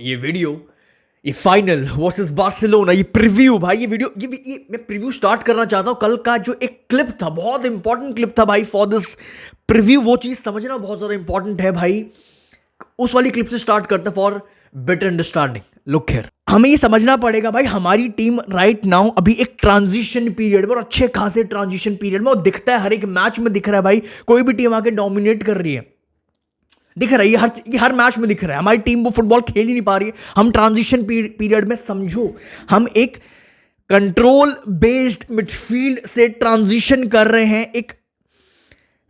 ये वीडियो, ये final versus Barcelona, ये प्रीव्यू भाई, ये वीडियो, ये मैं प्रीव्यू स्टार्ट करना चाहता हूँ। कल का जो एक क्लिप था, बहुत इंपॉर्टेंट क्लिप था भाई फॉर दिस प्रीव्यू। वो चीज़ समझना बहुत ज़्यादा इंपॉर्टेंट है भाई। उस वाली क्लिप से स्टार्ट करते हैं for better understanding. Look here, हमें ये समझना पड़ेगा भाई, हमारी टीम राइट नाउ अभी एक ट्रांजिशन पीरियड में, और अच्छे खासे ट्रांजिशन पीरियड में, और दिखता है हर एक मैच में दिख रहा है भाई। कोई भी टीम आके डोमिनेट कर रही है, दिख रहा है, ये हर मैच में दिख रहा है। हमारी टीम वो फुटबॉल खेल ही नहीं पा रही है। हम ट्रांजिशन पीरियड में, समझो, हम एक कंट्रोल बेस्ड मिडफील्ड से ट्रांजिशन कर रहे हैं एक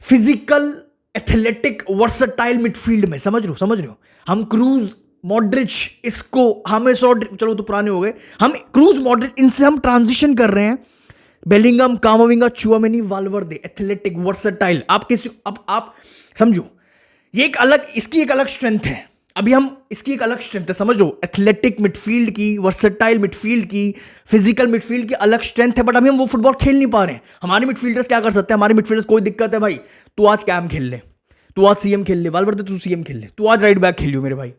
फिजिकल एथलेटिक वर्सटाइल मिडफील्ड में। समझ रहे हो? हम क्रूज, मॉड्रिच, इसको हमें चलो तो पुराने हो गए, हम क्रूज, मॉड्रिच, इनसे हम ट्रांजिशन कर रहे हैं। Bellingham, Camavinga, Tchouameni, Valverde, athletic versatile. आप समझो, ये एक अलग, इसकी एक अलग स्ट्रेंथ है। अभी हम इसकी एक अलग स्ट्रेंथ है, समझ लो, एथलेटिक मिडफील्ड की, वर्सटाइल मिडफील्ड की, फिजिकल मिडफील्ड की अलग स्ट्रेंथ है। बट अभी हम वो फुटबॉल खेल नहीं पा रहे हैं। हमारे मिडफील्डर्स क्या कर सकते हैं? हमारे मिडफील्डर्स, कोई दिक्कत है भाई, तू आज कैम खेल ले, तू आज सीएम खेल ले, वाल्वर्दे तू सीएम खेल ले, तू आज राइट बैक खेलियो मेरे भाई।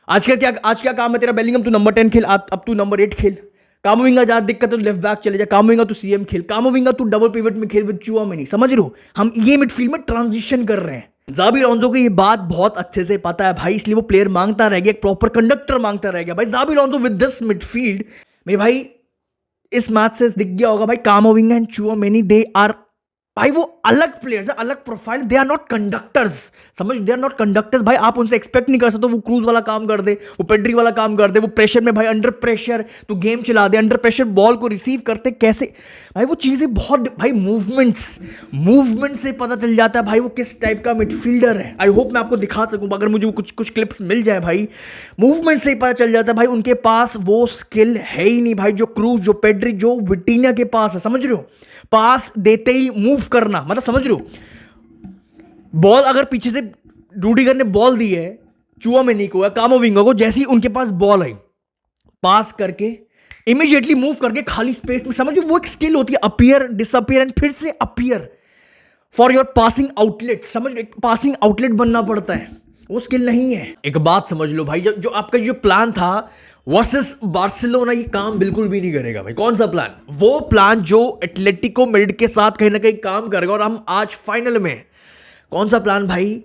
आज क्या काम है तेरा? बेलिंगम तू नंबर 10 खेल, अब तू नंबर 8 खेल। कामाविंगा ज्यादा दिक्कत है तो लेफ्ट बैक चले जा, कामाविंगा तू सीएम खेल, कामाविंगा तू डबल पिवट में खेल विद चुआमेनी। समझ रहे हो? हम ये मिडफील्ड में ट्रांजिशन कर रहे हैं। ज़ाबी अलोंसो को ये बात बहुत अच्छे से पता है भाई, इसलिए वो प्लेयर मांगता रह गया, एक प्रॉपर कंडक्टर मांगता रह गया भाई। Xabi Alonso with this midfield, मेरे भाई, इस मैच से दिख गया होगा भाई, Camavinga and Tchouameni, they are भाई, वो अलग प्लेयर्स है, अलग profile. They are not conductors, समझ, दे आर नॉट कंडक्टर्स भाई। आप उनसे एक्सपेक्ट नहीं कर सकते वो क्रूज वाला काम कर दे, वो पेड्री वाला काम कर दे, वो प्रेशर में भाई, अंडर प्रेशर तो गेम चला दे, अंडर प्रेशर बॉल को रिसीव करते कैसे भाई, वो चीज़ें बहुत भाई, मूवमेंट से पता चल जाता है भाई वो किस टाइप का मिडफील्डर है। आई होप मैं आपको दिखा सकूं, अगर मुझे वो कुछ क्लिप्स मिल जाए भाई। मूवमेंट से ही पता चल जाता है भाई, उनके पास वो स्किल है ही नहीं भाई, जो क्रूज, जो पेड्री, जो विटिन्या के पास है। समझ रहे हो? पास देते ही मूव करना, मतलब समझ रहे हो? बॉल अगर पीछे से रूडिगर ने बॉल दी है चुआमेनी को या कामाविंगा को, जैसे ही उनके पास बॉल आई, पास करके इमीडिएटली मूव करके खाली स्पेस में, समझो, वो एक स्किल होती है, अपीयर, डिसअपीयर एंड फिर से appear for your passing outlet. समझ लो, पासिंग आउटलेट बनना पड़ता है, वो स्किल नहीं है। एक बात समझ लो भाई, जो आपका जो प्लान था वर्सेस बार्सिलोना, ये काम बिल्कुल भी नहीं करेगा भाई। कौन सा प्लान? वो प्लान जो एटलेटिको मैड्रिड के साथ कहीं ना कहीं काम करेगा, और हम आज फाइनल में, कौन सा प्लान भाई?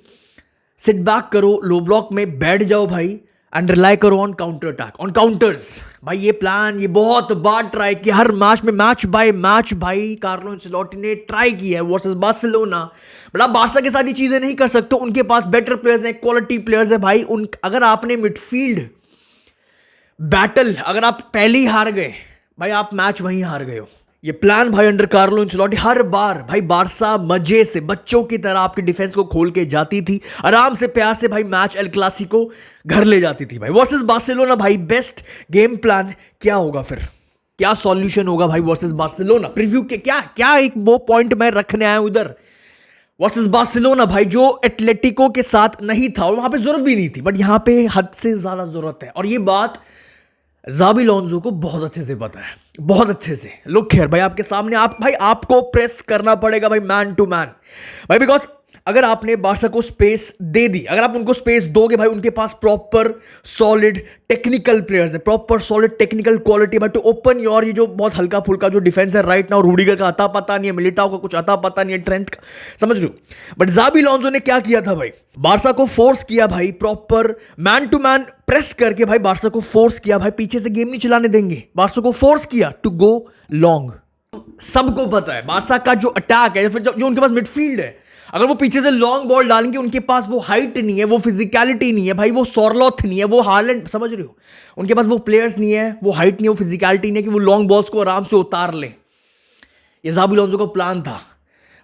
सिट बैक करो, लो ब्लॉक में बैठ जाओ भाई, एंड रिलाई करो on counter attack, on counters भाई। ये प्लान ये बहुत बार ट्राई किया, हर मैच में, मैच बाय मैच भाई, कार्लो एंचेलोटी ने ट्राई किया है वर्सेस बार्सिलोना। बट आप बार्सा के साथ ये चीजें नहीं कर सकते, उनके पास बेटर प्लेयर्स हैं, क्वालिटी प्लेयर्स है भाई। अगर आपने मिडफील्ड बैटल, अगर आप पहले ही हार गए भाई, आप मैच वहीं हार गए हो। ये प्लान भाई अंडर कार्लो एंचेलोटी, हर बार भाई बारसा मजे से, बच्चों की तरह आपकी डिफेंस को खोल के जाती थी, आराम से, प्यार से भाई, मैच एल क्लासिको घर ले जाती थी भाई। वर्सेस बार्सिलोना भाई, बेस्ट गेम प्लान क्या होगा फिर? क्या सॉल्यूशन होगा भाई वर्सेस बार्सिलोना? प्रीव्यू के क्या एक वो पॉइंट मैं रखने आया उधर वर्सेस बार्सिलोना भाई, जो एटलेटिको के साथ नहीं था, और वहां पे जरूरत भी नहीं थी, बट यहां पे हद से ज्यादा जरूरत है। और ये बात ज़ाबी अलोंसो को बहुत अच्छे से पता है, बहुत अच्छे से। लुक हियर भाई, आपके सामने, आपको प्रेस करना पड़ेगा भाई, मैन टू मैन भाई, बिकॉज अगर आपने बार्सा को स्पेस दे दी, अगर आप उनको स्पेस दोगे भाई, उनके पास प्रॉपर सॉलिड टेक्निकल प्लेयर्स है, प्रॉपर सॉलिड टेक्निकल क्वालिटी भाई, टू ओपन योर, ये जो बहुत हल्का फुल्का जो डिफेंस है राइट नाउ, रूडिगर का अता पता नहीं है, मिलिटाओ का कुछ अता पता नहीं है, ट्रेंट का, समझ लो। बट ज़ाबी अलोंसो ने क्या किया था भाई? बार्सा को फोर्स किया भाई, proper man to man press करके भाई, बार्सा को फोर्स किया भाई, पीछे से गेम नहीं चलाने देंगे, बार्सा को फोर्स किया टू गो लॉन्ग। सबको पता है बार्सा का जो अटैक है, फिर जो उनके पास मिडफील्ड है, अगर वो पीछे से लॉन्ग बॉल डालेंगे, उनके पास वो हाइट नहीं है, वो फिजिकलिटी नहीं है भाई, वो सॉरलॉथ नहीं है, वो हालैंड, समझ रहे हो? उनके पास वो प्लेयर्स नहीं है, वो हाइट नहीं है, वो फिजिकलिटी नहीं है कि वो लॉन्ग बॉल्स को आराम से उतार ले। ये ज़ाबी अलोंसो का प्लान था।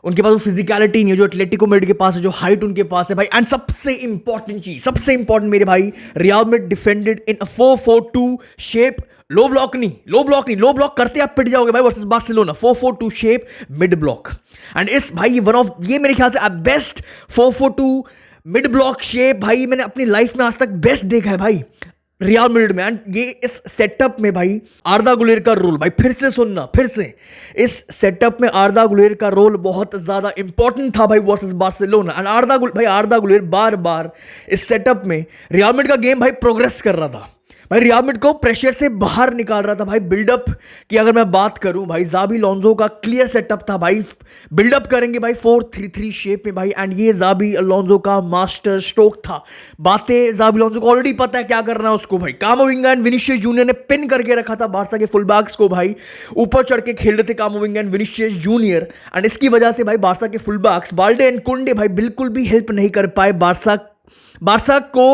उनके पास वो फिजिकलिटी नहीं है जो एटलेटिको मैड्रिड के पास है, जो हाइट उनके पास है भाई। एंड सबसे इंपॉर्टेंट चीज, सबसे इंपॉर्टेंट मेरे भाई, real Madrid defended in a 4-4-2 shape. Low block करते आप पिट जाओगे भाई versus Barcelona. 4-4-2 shape, mid block. And इस भाई ये मेरे ख्याल से बेस्ट 4-4-2 मिड ब्लॉक शेप भाई मैंने अपनी लाइफ में आज तक बेस्ट देखा है भाई रियल मैड्रिड में। एंड ये इस सेटअप में भाई आर्दा गुलेर का रोल, भाई फिर से सुनना, फिर से, इस सेटअप में आर्दा गुलेर का रोल बहुत ज्यादा इंपॉर्टेंट था भाई versus Barcelona. And Arda Guler बार बार इस सेटअप में रियल मैड्रिड का गेम भाई प्रोग्रेस कर रहा था। भाई रियल मैड्रिड को प्रेशर से बाहर निकाल रहा था भाई। बिल्डअप की अगर मैं बात करूं भाई, जाबी अलोंसो का क्लियर सेटअप था भाई। बिल्डअप करेंगे भाई 4-3-3 शेप में भाई, एंड ये जाबी अलोंसो का मास्टर स्ट्रोक था। बातें जाबी अलोंसो को ऑलरेडी पता है क्या करना है उसको भाई। कामाविंगा एंड विनीसियस जूनियर ने पिन करके रखा था बार्सा के फुल बैक्स को भाई। ऊपर चढ़ के खेल रहे थे कामाविंगा एंड विनीसियस जूनियर, एंड इसकी वजह से भाई बार्सा के फुल बैक्स बाल्डे एंड कुंडे भाई बिल्कुल भी हेल्प नहीं कर पाए बार्सा को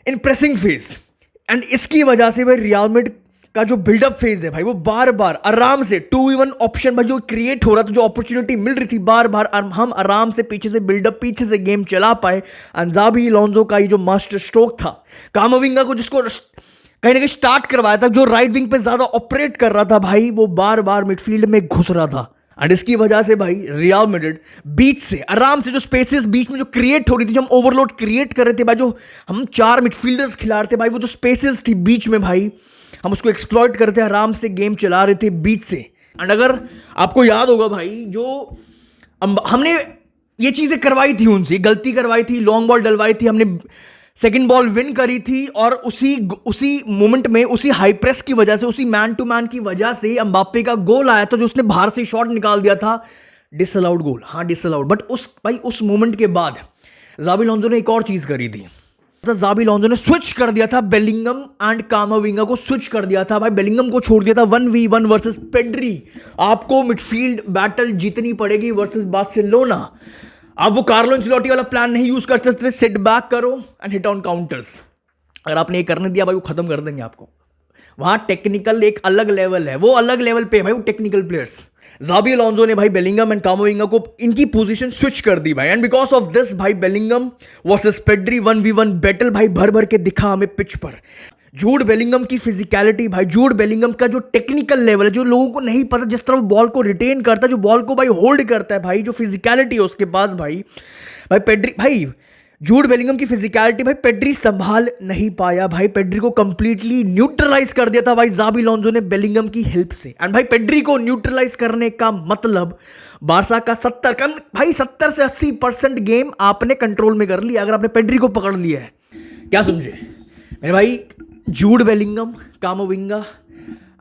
इन प्रेसिंग फेज। एंड इसकी वजह से भाई रियल मैड्रिड का जो बिल्डअप फेज है भाई, वो बार बार आराम से 2v1 ऑप्शन भाई जो क्रिएट हो रहा था, जो अपॉर्चुनिटी मिल रही थी, बार बार हम आराम से पीछे से बिल्डअप, पीछे से गेम चला पाए। एंड जाबी अलोंसो का ये जो मास्टर स्ट्रोक था, कामाविंगा को जिसको कहीं ना कहीं स्टार्ट करवाया था, जो राइट विंग पे ज्यादा ऑपरेट कर रहा था भाई, वो बार बार मिडफील्ड में घुस रहा था। एंड इसकी वजह से भाई रियल मैड्रिड बीच से आराम से जो स्पेसेस बीच में जो क्रिएट हो रही थी, जो हम ओवरलोड क्रिएट कर रहे थे भाई, जो हम 4 मिडफील्डर्स खिला रहे थे भाई, वो जो स्पेसेस थी बीच में भाई, हम उसको एक्सप्लॉइट करते आराम से गेम चला रहे थे बीच से। एंड अगर आपको याद होगा भाई, जो हमने ये चीजें करवाई थी उनसे, गलती करवाई थी, लॉन्ग बॉल डलवाई थी, हमने सेकंड बॉल विन करी थी, और उसी मोमेंट में, उसी हाई प्रेस की वजह से, उसी मैन टू मैन की वजह से एम्बाप्पे का गोल आया था, जो उसने बाहर से शॉट निकाल दिया था, डिसअलाउड गोल। हाँ डिसअलाउड, बट उस मोमेंट के बाद जाबी अलोंसो ने एक और चीज करी थी। जाबी अलोंसो ने स्विच कर दिया था बेलिंगम एंड कामाविंगा को, स्विच कर दिया था भाई। बेलिंगम को छोड़ दिया था 1v1 वर्सेस पेड्री। आपको मिडफील्ड बैटल जीतनी पड़ेगी वर्सेस बार्सिलोना। आप वो कार्लो एंचेलोटी वाला प्लान नहीं यूज कर सकते, सिट बैक करो एंड हिट ऑन काउंटर्स। अगर आपने ये करने दिया भाई, वो खत्म कर देंगे आपको। वहां टेक्निकल एक अलग लेवल है, वो अलग लेवल पे है भाई, वो टेक्निकल प्लेयर्स। जाबी अलोंसो ने भाई बेलिंगम एंड कामाविंगा को इनकी पोजीशन स्विच कर दी भाई, एंड बिकॉज ऑफ दिस भाई Bellingham versus Pedri 1v1 battle भाई भर भर के दिखा हमें पिच पर। जूड बेलिंगम की फिजिकलिटी भाई, जूड बेलिंगम का जो टेक्निकल लेवल है, जो लोगों को नहीं पता, जिस तरह वो बॉल को रिटेन करता है, जो बॉल को भाई होल्ड करता है भाई, जो फिजिकलिटी है उसके पास भाई पेड्री भाई, जूड बेलिंगम की फिजिकलिटी भाई पेड्री संभाल नहीं पाया भाई। पेड्री को कंप्लीटली न्यूट्रलाइज कर दिया था भाई जाबी अलोंसो ने बेलिंगम की हेल्प से। एंड भाई पेड्री को न्यूट्रलाइज करने का मतलब बार्सा का 70 से 80% गेम आपने कंट्रोल में कर लिया अगर आपने पेड्री को पकड़ लिया है। क्या समझे मेरे भाई? जूड बेलिंगम, कामाविंगा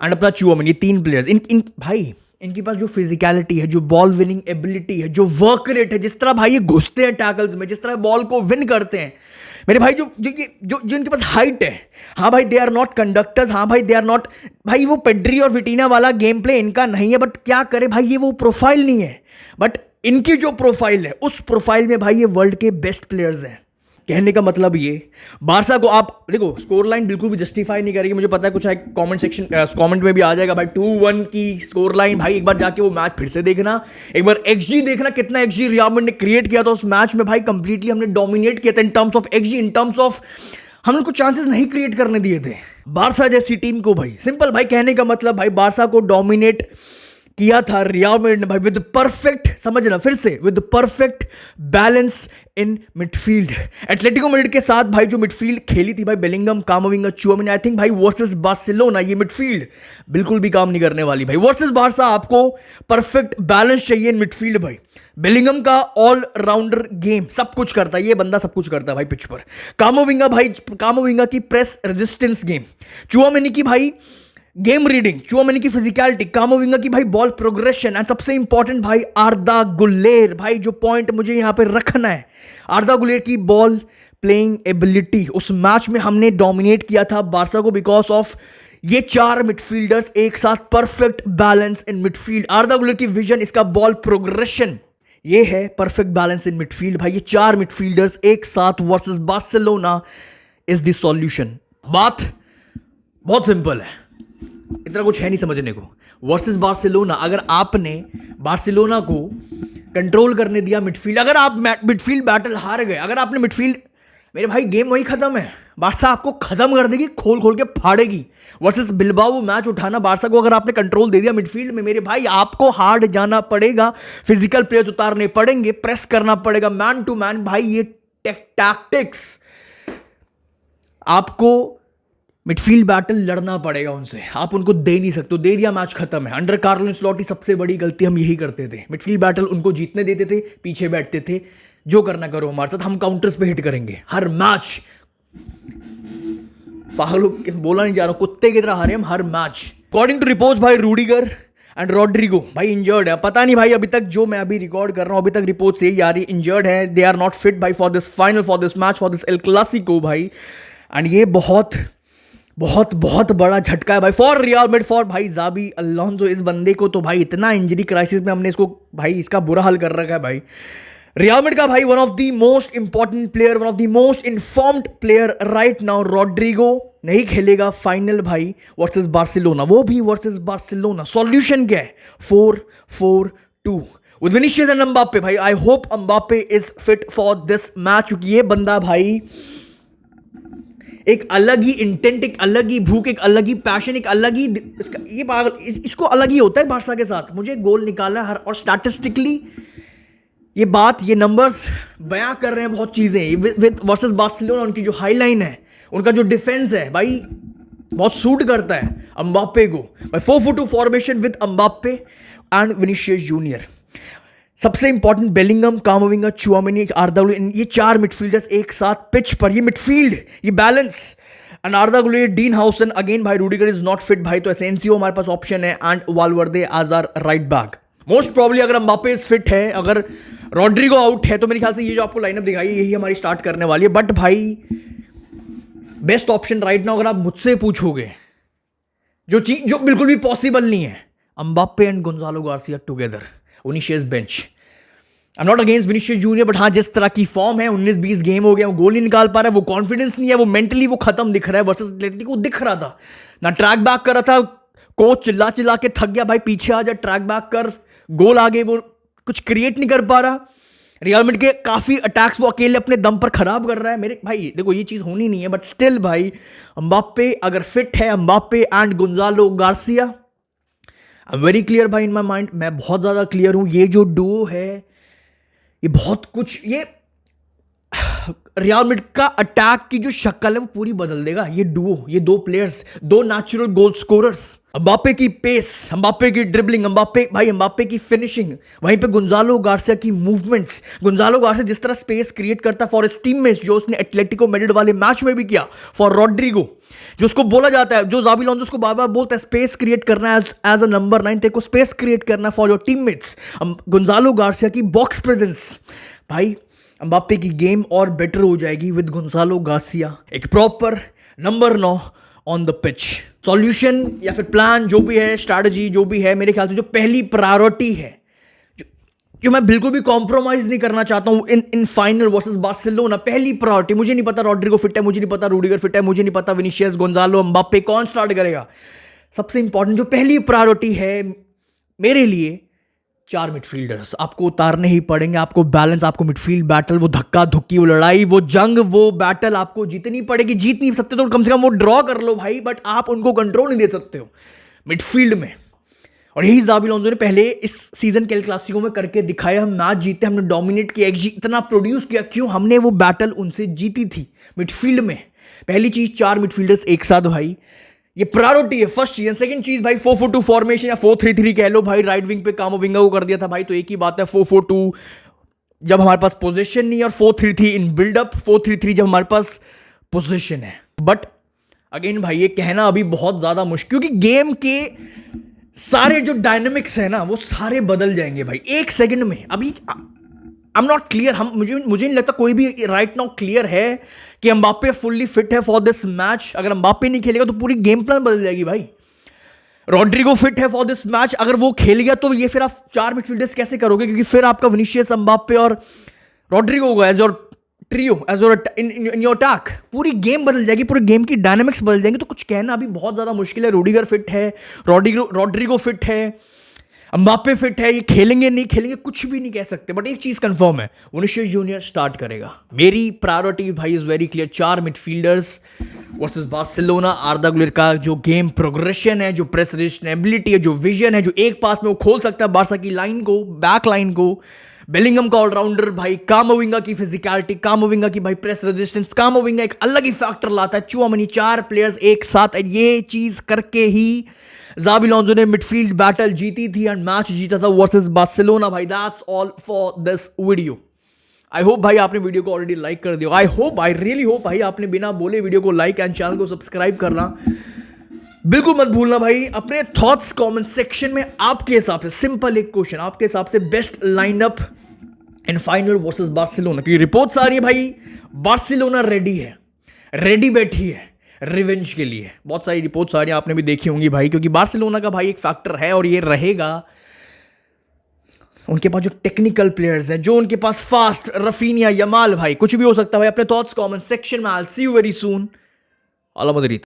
एंड अपना चुआमेनी, ये 3 प्लेयर्स, इन भाई इनके पास जो फिजिकलिटी है, जो बॉल विनिंग एबिलिटी है, जो वर्क रेट है, जिस तरह भाई ये घुसते हैं टैकल्स में, जिस तरह बॉल को विन करते हैं मेरे भाई, जो इनके पास हाइट है। हाँ भाई दे आर नॉट कंडक्टर्स, हाँ भाई दे आर नॉट भाई वो पेड्री और विटीना वाला गेम प्ले इनका नहीं है, बट क्या करे भाई, ये वो प्रोफाइल नहीं है। बट इनकी जो प्रोफाइल है, उस प्रोफाइल में भाई ये वर्ल्ड के बेस्ट प्लेयर्स हैं। कहने का मतलब ये, बार्सा को आप देखो, स्कोर लाइन बिल्कुल भी जस्टिफाई नहीं करेगी, मुझे पता है कुछ है कमेंट में भी आ जाएगा भाई 2-1 की स्कोर लाइन। भाई एक बार जाके वो मैच फिर से देखना, एक बार एक्सजी देखना, कितना एक्सजी रियल मैड्रिड ने क्रिएट किया था उस मैच में भाई। कंप्लीटली हमने डोमिनेट किया था in terms of XD, in terms of हम उनको चांसेस नहीं क्रिएट करने दिए थे बार्सा जैसी टीम को भाई। सिंपल भाई, कहने का मतलब भाई बार्सा को डोमिनेट किया था रियल मैड्रिड ने भाई, विद परफेक्ट, समझना फिर से, with perfect balance in midfield. Atletico Madrid के साथ भाई जो मिडफील्ड खेली थी भाई, Bellingham, Camavinga, Tchouameni, I think भाई वर्सेस बार्सिलोना ये मिडफील्ड बिल्कुल भी काम नहीं करने वाली भाई। वर्सेस बार्सा आपको परफेक्ट बैलेंस चाहिए इन मिडफील्ड भाई। बेलिंगम का ऑल राउंडर गेम, सब कुछ करता है ये बंदा, सब कुछ करता है भाई पिच पर। कामाविंगा की प्रेस रेजिस्टेंस गेम, चुआमेनी की भाई गेम रीडिंग, चुआमेनी की फिजिकलिटी, कामाविंगा की भाई बॉल प्रोग्रेशन, एंड सबसे इंपॉर्टेंट भाई आर्दा गुलेर भाई, जो पॉइंट मुझे यहां पे रखना है, आर्दा गुलेर की बॉल प्लेइंग एबिलिटी। उस मैच में हमने डोमिनेट किया था बार्सा को बिकॉज ऑफ ये 4 मिडफील्डर्स एक साथ, परफेक्ट बैलेंस इन मिडफील्ड। आर्दा गुलेर की विजन, इसका बॉल प्रोग्रेशन, ये है परफेक्ट बैलेंस इन मिडफील्ड भाई। ये 4 मिडफील्डर्स एक साथ versus Barcelona is the solution. बात बहुत सिंपल है, इतना कुछ है नहीं समझने को। वर्सेस बार्सिलोना, अगर आपने बार्सिलोना को कंट्रोल करने दिया मिडफील्ड, अगर आप मिडफील्ड बैटल हार गए, अगर आपने मिडफील्ड, मेरे भाई गेम वही खत्म है। बार्सा आपको खत्म कर देगी, खोल खोल के फाड़ेगी। वर्सेस बिल्बाओ मैच उठाना बार्सा को अगर आपने कंट्रोल दे दिया मिडफील्ड में, मेरे भाई आपको हार्ड जाना पड़ेगा, फिजिकल प्लेयर्स उतारने पड़ेंगे, प्रेस करना पड़ेगा, मैन टू मैन भाई। ये टैक्टिक्स आपको मिडफील्ड बैटल लड़ना पड़ेगा उनसे, आप उनको दे नहीं सकते। दे दिया मैच खत्म है। अंडर कार्लो एंचेलोटी सबसे बड़ी गलती हम यही करते थे, मिडफील्ड बैटल उनको जीतने देते थे, पीछे बैठते थे, जो करना करो हमारे साथ, हम काउंटर्स पे हिट करेंगे हर मैच। पागलों बोला नहीं जा रहा, कुत्ते की तरह हारे हम हर मैच। अकॉर्डिंग टू रिपोर्ट्स भाई रूडिगर एंड रॉड्रिगो भाई इंजर्ड है। पता नहीं भाई, अभी तक जो मैं अभी रिकॉर्ड कर रहा हूँ अभी तक रिपोर्ट्स यही आ रही, इंजर्ड है, दे आर नॉट फिट भाई for this final, for this match, for this El Clasico भाई। एंड ये बहुत बहुत बहुत बड़ा झटका है भाई फॉर रियल मैड्रिड, फॉर भाई जाबी अलोंसो। इस बंदे को तो भाई इतना इंजरी क्राइसिस में हमने इसको भाई इसका बुरा हाल कर रखा है भाई। रियल मैड्रिड का भाई one of the most important player, one of the most informed player right now, Rodrigo नहीं खेलेगा फाइनल भाई वर्सेस बार्सिलोना, वो भी वर्सेस बार्सिलोना। सॉल्यूशन क्या है? 4-4-2 विद विनीशियस एंड एम्बाप्पे भाई। I hope Mbappe is fit for this match, क्योंकि ये बंदा भाई एक अलग ही इंटेंट, एक अलग ही भूख, एक अलग ही पैशन, एक अलग ही ये पागल, इसको अलग ही होता है बारसा के साथ। मुझे गोल निकाला हर, और स्टैटिस्टिकली ये बात, ये नंबर्स बयां कर रहे हैं बहुत चीज़ें। विद वर्सेस बार्सिलोना उनकी जो हाई लाइन है, उनका जो डिफेंस है भाई बहुत सूट करता है एम्बाप्पे को भाई। 4-4-2 formation with Mbappe and Vinicius Junior. सबसे important Bellingham, Camavinga, Tchouameni, Arda Guler, ये चार मिडफील्डर्स एक साथ पिच पर, ये मिडफील्ड, ये balance. And Arda Guler, Dean Huijsen, again भाई रूडिगर इज नॉट फिट भाई, तो एसेंसियो हमारे पास ऑप्शन है, and Valverde as our right back. Most probably अगर एम्बाप्पे इज फिट है, अगर रॉड्रिगो आउट है, तो मेरे ख्याल से ये जो आपको लाइनअप दिखाई यही हमारी स्टार्ट करने वाली है। बट भाई बेस्ट ऑप्शन राइट नाउ अगर आप मुझसे पूछोगे, जो चीज जो बिल्कुल भी पॉसिबल नहीं है, Mbappe and Gonzalo Garcia together, Vinicius bench. I am not against Vinicius junior, but हाँ जिस तरह की फॉर्म है, 19-20 गेम हो गया, वो गोल नहीं निकाल पा रहा है, वो कॉन्फिडेंस नहीं है, वो मेंटली वो खत्म दिख रहा है। वर्सेस एटलेटिको दिख रहा था ना, ट्रैक बैक कर रहा था, कोच चिल्ला चिल्ला के थक गया भाई, पीछे आ जा, ट्रैक बैक कर, गोल आगे, वो कुछ क्रिएट नहीं कर पा रहा। रियल मैड्रिड के काफी अटैक्स वो अकेले अपने दम पर खराब कर रहा है। मेरे भाई देखो ये चीज होनी नहीं है, बट स्टिल भाई एम्बाप्पे अगर फिट है, Mbappe and Gonzalo Garcia, I am very clear भाई इन माई माइंड, मैं बहुत ज्यादा क्लियर हूं, ये जो डुओ है ये बहुत कुछ, ये रियल मैड्रिड का अटैक की जो शक्ल है वो पूरी बदल देगा। ये डुओ, ये दो प्लेयर्स, दो नेचुरल गोल स्कोरर्स, एम्बाप्पे की पेस, एम्बाप्पे की ड्रिबलिंग, एम्बाप्पे की फिनिशिंग, वहीं पे गोंजालो गार्सिया की मूवमेंट्स। गोंजालो गार्सिया जिस तरह स्पेस क्रिएट करता है फॉर हिज टीममेट्स, जो उसने एटलेटिको मैड्रिड वाले मैच में भी किया फॉर रॉड्रिगो, जो उसको बोला जाता है, जो जाबी अलोंसो उसको बार बार बोलता है, स्पेस क्रिएट करना है एज अ नंबर 9, तेरे को स्पेस क्रिएट करना है for your teammates. Gonzalo Garcia की बॉक्स प्रेजेंस भाई, एम्बाप्पे की गेम और बेटर हो जाएगी विद गोंजालो गार्सिया, एक proper number 9 on the pitch. Solution या फिर प्लान जो भी है, स्ट्रैटेजी जो भी है, मेरे ख्याल से जो पहली प्रायोरिटी है, जो मैं बिल्कुल भी कॉम्प्रोमाइज नहीं करना चाहता हूं इन फाइनल वर्सेस बार्सिलोना, पहली प्रायोरिटी, मुझे नहीं पता रॉड्रिगो फिट है, मुझे नहीं पता रूडिगर फिट है, मुझे नहीं पता विनीशियस, गोंजालो, एम्बाप्पे कौन स्टार्ट करेगा। सबसे इंपॉर्टेंट जो पहली प्रायोरिटी है मेरे लिए, 4 मिडफील्डर्स आपको उतारने ही पड़ेंगे। आपको बैलेंस, आपको मिडफील्ड बैटल, वो धक्का धुक्की, वो लड़ाई, वो जंग, वो बैटल आपको जीतनी पड़ेगी। जीत नहीं सकते तो कम से कम वो ड्रॉ कर लो भाई, बट आप उनको कंट्रोल नहीं दे सकते हो मिडफील्ड में। और यही जाबी अलोंसो ने पहले इस सीजन के एल क्लासिको में करके दिखाया। हम मैच जीते, हमने डोमिनेट किया, इतना प्रोड्यूस किया, क्यों? हमने वो बैटल उनसे जीती थी मिडफील्ड में। पहली चीज 4 मिडफील्डर्स एक साथ भाई, ये प्रायोरिटी है, फर्स्ट चीज। सेकंड चीज भाई 4-4-2 फॉर्मेशन या 4-3-3 कह लो भाई, राइट विंग पे कामाविंगा को कर दिया था भाई, तो एक ही बात है 4-4-2 जब हमारे पास पोजीशन नहीं है, और 4-3-3 इन बिल्डअप, 4-3-3 जब हमारे पास पोजीशन है। बट अगेन भाई ये कहना अभी बहुत ज्यादा मुश्किल, क्योंकि गेम के सारे जो डायनेमिक्स है ना वो सारे बदल जाएंगे भाई एक सेकंड में। अभी आई एम नॉट क्लियर, मुझे नहीं लगता कोई भी राइट नाउ क्लियर है कि एम्बाप्पे फुल्ली फिट है फॉर दिस मैच। अगर एम्बाप्पे नहीं खेलेगा तो पूरी गेम प्लान बदल जाएगी भाई। रॉड्रिगो फिट है फॉर दिस मैच, अगर वो खेल गया तो ये फिर आप 4 मिडफील्डर्स कैसे करोगे? क्योंकि फिर आपका विनीशियस, एम्बाप्पे और रॉड्रिगो होगा as your trio, as your in your attack. पूरी गेम बदल जाएगी, पूरी गेम की डायनामिक्स बदल जाएंगे। तो कुछ कहना अभी बहुत ज्यादा मुश्किल है। रूडिगर फिट है, रॉड्रिगो फिट है, एम्बाप्पे फिट है, ये खेलेंगे नहीं खेलेंगे कुछ भी नहीं कह सकते। बट एक चीज कंफर्म है, विनीशियस जूनियर स्टार्ट करेगा। मेरी प्रायोरिटी भाई is very clear, 4 midfielders versus Barcelona. Arda Guler का जो गेम प्रोग्रेशन है, जो प्रेस रेजिस्टेबिलिटी है, जो विजन है, जो एक पास में वो खोल सकता है बारसा की लाइन को, बैक लाइन को। बेलिंगम का ऑलराउंडर भाई, कामाविंगा की फिजिकलिटी, कामाविंगा की भाई प्रेस रेजिस्टेंस, कामाविंगा एक अलग ही फैक्टर लाता है। चुआमेनी, 4 प्लेयर्स एक साथ, ये चीज करके ही जाबी अलोंसो ने मिडफील्ड बैटल जीती थी एंड मैच जीता था वर्सेस बार्सिलोना भाई। That's all for this video. I hope भाई आपने वीडियो को ऑलरेडी लाइक कर दिया। आई रियली होप भाई आपने बिना बोले वीडियो को लाइक एंड चैनल को सब्सक्राइब करना बिल्कुल मत भूलना भाई। अपने थॉट्स कमेंट सेक्शन में आपके हिसाब से, सिंपल एक क्वेश्चन, आपके हिसाब से best lineup in final versus Barcelona, क्योंकि रिपोर्ट्स आ रही है भाई बार्सिलोना रेडी है, रेडी बैठी है रिवेंज के लिए। बहुत सारी रिपोर्ट्स आ रही हैं, आपने भी देखी होंगी भाई, क्योंकि बार्सिलोना का भाई एक फैक्टर है और ये रहेगा, उनके पास जो टेक्निकल प्लेयर्स हैं, जो उनके पास फास्ट, रफीनिया, यमाल, भाई कुछ भी हो सकता है भाई। अपने थॉट्स कमेंट सेक्शन में। I will see you very soon. अला मदरीद।